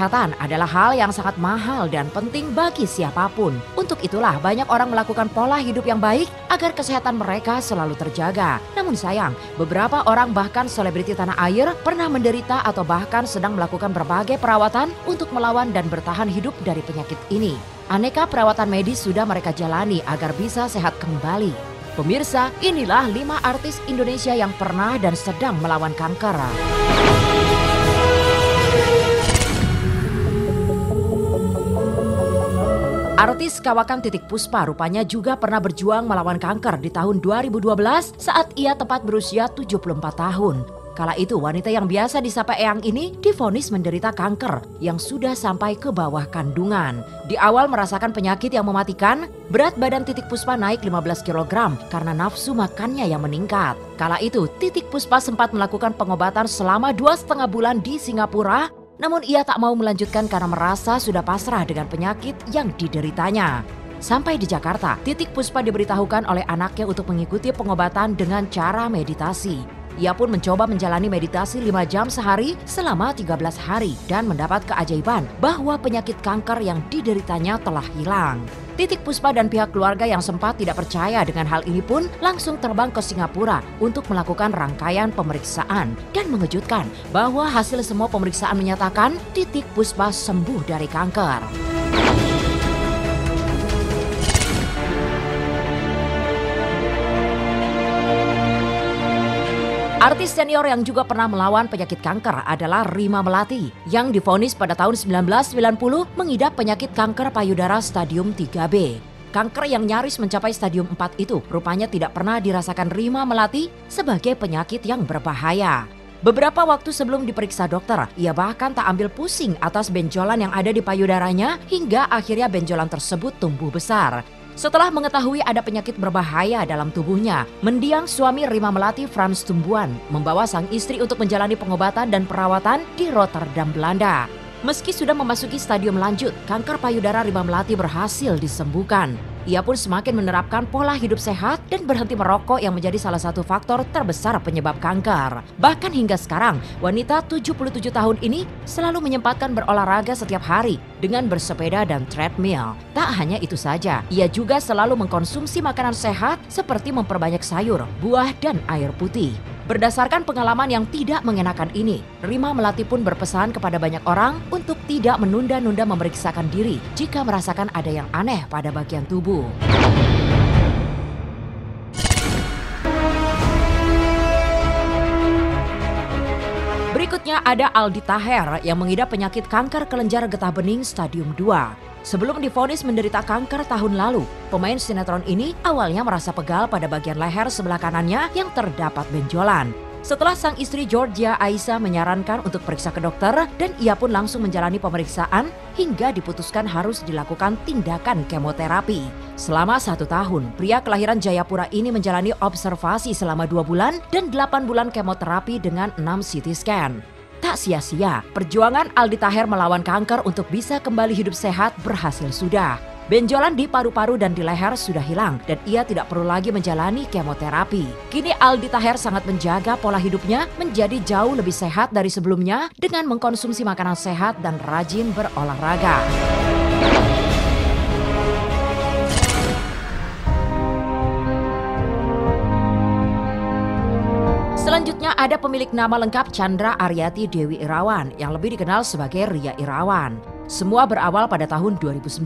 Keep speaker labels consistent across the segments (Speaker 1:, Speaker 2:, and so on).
Speaker 1: kesehatan adalah hal yang sangat mahal dan penting bagi siapapun. Untuk itulah banyak orang melakukan pola hidup yang baik agar kesehatan mereka selalu terjaga. Namun sayang, beberapa orang bahkan selebriti tanah air pernah menderita atau bahkan sedang melakukan berbagai perawatan untuk melawan dan bertahan hidup dari penyakit ini. Aneka perawatan medis sudah mereka jalani agar bisa sehat kembali. Pemirsa, inilah 5 artis Indonesia yang pernah dan sedang melawan kanker. Artis kawakan Titiek Puspa rupanya juga pernah berjuang melawan kanker di tahun 2012 saat ia tepat berusia 74 tahun. Kala itu wanita yang biasa disapa Eyang ini divonis menderita kanker yang sudah sampai ke bawah kandungan. Di awal merasakan penyakit yang mematikan, berat badan Titiek Puspa naik 15 kg karena nafsu makannya yang meningkat. Kala itu Titiek Puspa sempat melakukan pengobatan selama 2,5 bulan di Singapura. Namun ia tak mau melanjutkan karena merasa sudah pasrah dengan penyakit yang dideritanya. Sampai di Jakarta, Titiek Puspa diberitahukan oleh anaknya untuk mengikuti pengobatan dengan cara meditasi. Ia pun mencoba menjalani meditasi 5 jam sehari selama 13 hari dan mendapat keajaiban bahwa penyakit kanker yang dideritanya telah hilang. Titiek Puspa dan pihak keluarga yang sempat tidak percaya dengan hal ini pun langsung terbang ke Singapura untuk melakukan rangkaian pemeriksaan dan mengejutkan bahwa hasil semua pemeriksaan menyatakan Titiek Puspa sembuh dari kanker. Artis senior yang juga pernah melawan penyakit kanker adalah Rima Melati yang divonis pada tahun 1990 mengidap penyakit kanker payudara stadium 3B. Kanker yang nyaris mencapai stadium 4 itu rupanya tidak pernah dirasakan Rima Melati sebagai penyakit yang berbahaya. Beberapa waktu sebelum diperiksa dokter, ia bahkan tak ambil pusing atas benjolan yang ada di payudaranya hingga akhirnya benjolan tersebut tumbuh besar. Setelah mengetahui ada penyakit berbahaya dalam tubuhnya, mendiang suami Rima Melati Frans Tumbuan membawa sang istri untuk menjalani pengobatan dan perawatan di Rotterdam, Belanda. Meski sudah memasuki stadium lanjut, kanker payudara Rima Melati berhasil disembuhkan. Ia pun semakin menerapkan pola hidup sehat dan berhenti merokok yang menjadi salah satu faktor terbesar penyebab kanker. Bahkan hingga sekarang, wanita 77 tahun ini selalu menyempatkan berolahraga setiap hari dengan bersepeda dan treadmill. Tak hanya itu saja, ia juga selalu mengkonsumsi makanan sehat seperti memperbanyak sayur, buah, dan air putih. Berdasarkan pengalaman yang tidak mengenakan ini, Rima Melati pun berpesan kepada banyak orang untuk tidak menunda-nunda memeriksakan diri jika merasakan ada yang aneh pada bagian tubuh. Berikutnya ada Aldi Taher yang mengidap penyakit kanker kelenjar getah bening stadium 2. Sebelum divonis menderita kanker tahun lalu, pemain sinetron ini awalnya merasa pegal pada bagian leher sebelah kanannya yang terdapat benjolan. Setelah sang istri Georgia Aisyah menyarankan untuk periksa ke dokter dan ia pun langsung menjalani pemeriksaan hingga diputuskan harus dilakukan tindakan kemoterapi. Selama 1 tahun, pria kelahiran Jayapura ini menjalani observasi selama 2 bulan dan 8 bulan kemoterapi dengan 6 CT scan. Tak sia-sia, perjuangan Aldi Taher melawan kanker untuk bisa kembali hidup sehat berhasil sudah. Benjolan di paru-paru dan di leher sudah hilang dan ia tidak perlu lagi menjalani kemoterapi. Kini Aldi Taher sangat menjaga pola hidupnya menjadi jauh lebih sehat dari sebelumnya dengan mengkonsumsi makanan sehat dan rajin berolahraga. Selanjutnya ada pemilik nama lengkap Chandra Aryati Dewi Irawan yang lebih dikenal sebagai Ria Irawan. Semua berawal pada tahun 2009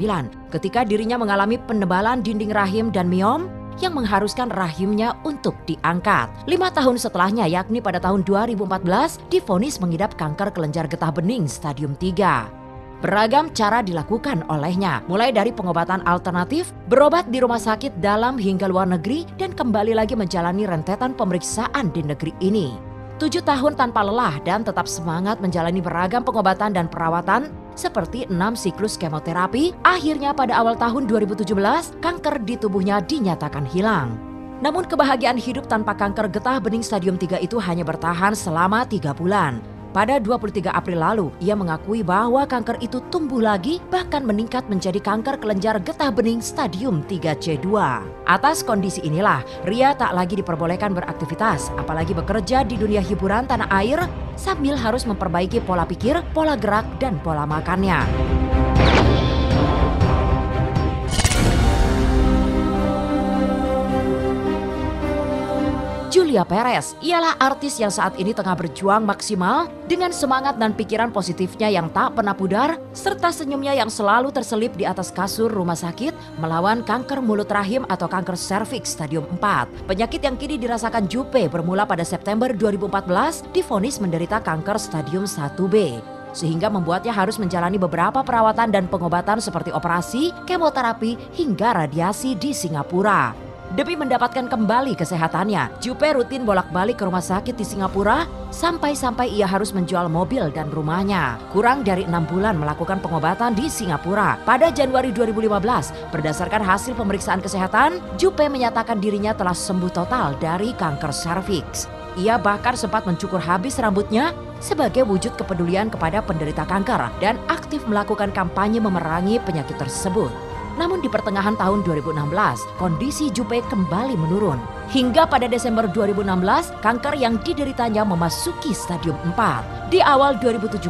Speaker 1: ketika dirinya mengalami penebalan dinding rahim dan miom yang mengharuskan rahimnya untuk diangkat. 5 tahun setelahnya yakni pada tahun 2014 divonis mengidap kanker kelenjar getah bening stadium 3. Beragam cara dilakukan olehnya, mulai dari pengobatan alternatif, berobat di rumah sakit dalam hingga luar negeri, dan kembali lagi menjalani rentetan pemeriksaan di negeri ini. 7 tahun tanpa lelah dan tetap semangat menjalani beragam pengobatan dan perawatan, seperti 6 siklus kemoterapi, akhirnya pada awal tahun 2017, kanker di tubuhnya dinyatakan hilang. Namun kebahagiaan hidup tanpa kanker getah bening stadium 3 itu hanya bertahan selama 3 bulan. Pada 23 April lalu, ia mengakui bahwa kanker itu tumbuh lagi bahkan meningkat menjadi kanker kelenjar getah bening stadium 3C2. Atas kondisi inilah, Ria tak lagi diperbolehkan beraktivitas, apalagi bekerja di dunia hiburan tanah air sambil harus memperbaiki pola pikir, pola gerak, dan pola makannya. Julia Perez ialah artis yang saat ini tengah berjuang maksimal dengan semangat dan pikiran positifnya yang tak pernah pudar serta senyumnya yang selalu terselip di atas kasur rumah sakit melawan kanker mulut rahim atau kanker serviks stadium 4. Penyakit yang kini dirasakan Jupe bermula pada September 2014 divonis menderita kanker stadium 1B. Sehingga membuatnya harus menjalani beberapa perawatan dan pengobatan seperti operasi, kemoterapi, hingga radiasi di Singapura. Demi mendapatkan kembali kesehatannya, Jupe rutin bolak-balik ke rumah sakit di Singapura sampai-sampai ia harus menjual mobil dan rumahnya. Kurang dari 6 bulan melakukan pengobatan di Singapura. Pada Januari 2015, berdasarkan hasil pemeriksaan kesehatan, Jupe menyatakan dirinya telah sembuh total dari kanker serviks. Ia bahkan sempat mencukur habis rambutnya sebagai wujud kepedulian kepada penderita kanker dan aktif melakukan kampanye memerangi penyakit tersebut. Namun di pertengahan tahun 2016, kondisi Jupe kembali menurun. Hingga pada Desember 2016, kanker yang dideritanya memasuki stadium 4. Di awal 2017,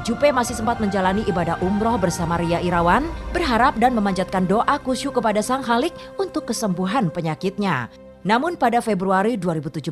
Speaker 1: Jupe masih sempat menjalani ibadah umroh bersama Ria Irawan, berharap dan memanjatkan doa khusyuk kepada Sang Khalik untuk kesembuhan penyakitnya. Namun pada Februari 2017,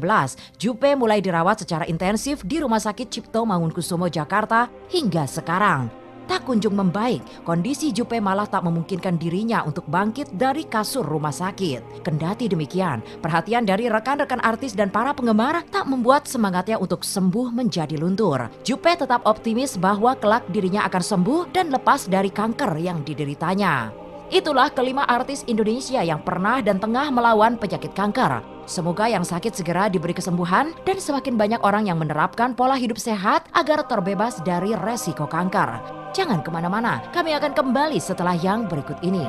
Speaker 1: Jupe mulai dirawat secara intensif di Rumah Sakit Cipto Mangunkusumo, Jakarta hingga sekarang. Tak kunjung membaik, kondisi Jupe malah tak memungkinkan dirinya untuk bangkit dari kasur rumah sakit. Kendati demikian, perhatian dari rekan-rekan artis dan para penggemar tak membuat semangatnya untuk sembuh menjadi luntur. Jupe tetap optimis bahwa kelak dirinya akan sembuh dan lepas dari kanker yang dideritanya. Itulah kelima artis Indonesia yang pernah dan tengah melawan penyakit kanker. Semoga yang sakit segera diberi kesembuhan dan semakin banyak orang yang menerapkan pola hidup sehat agar terbebas dari resiko kanker. Jangan kemana-mana, kami akan kembali setelah yang berikut ini.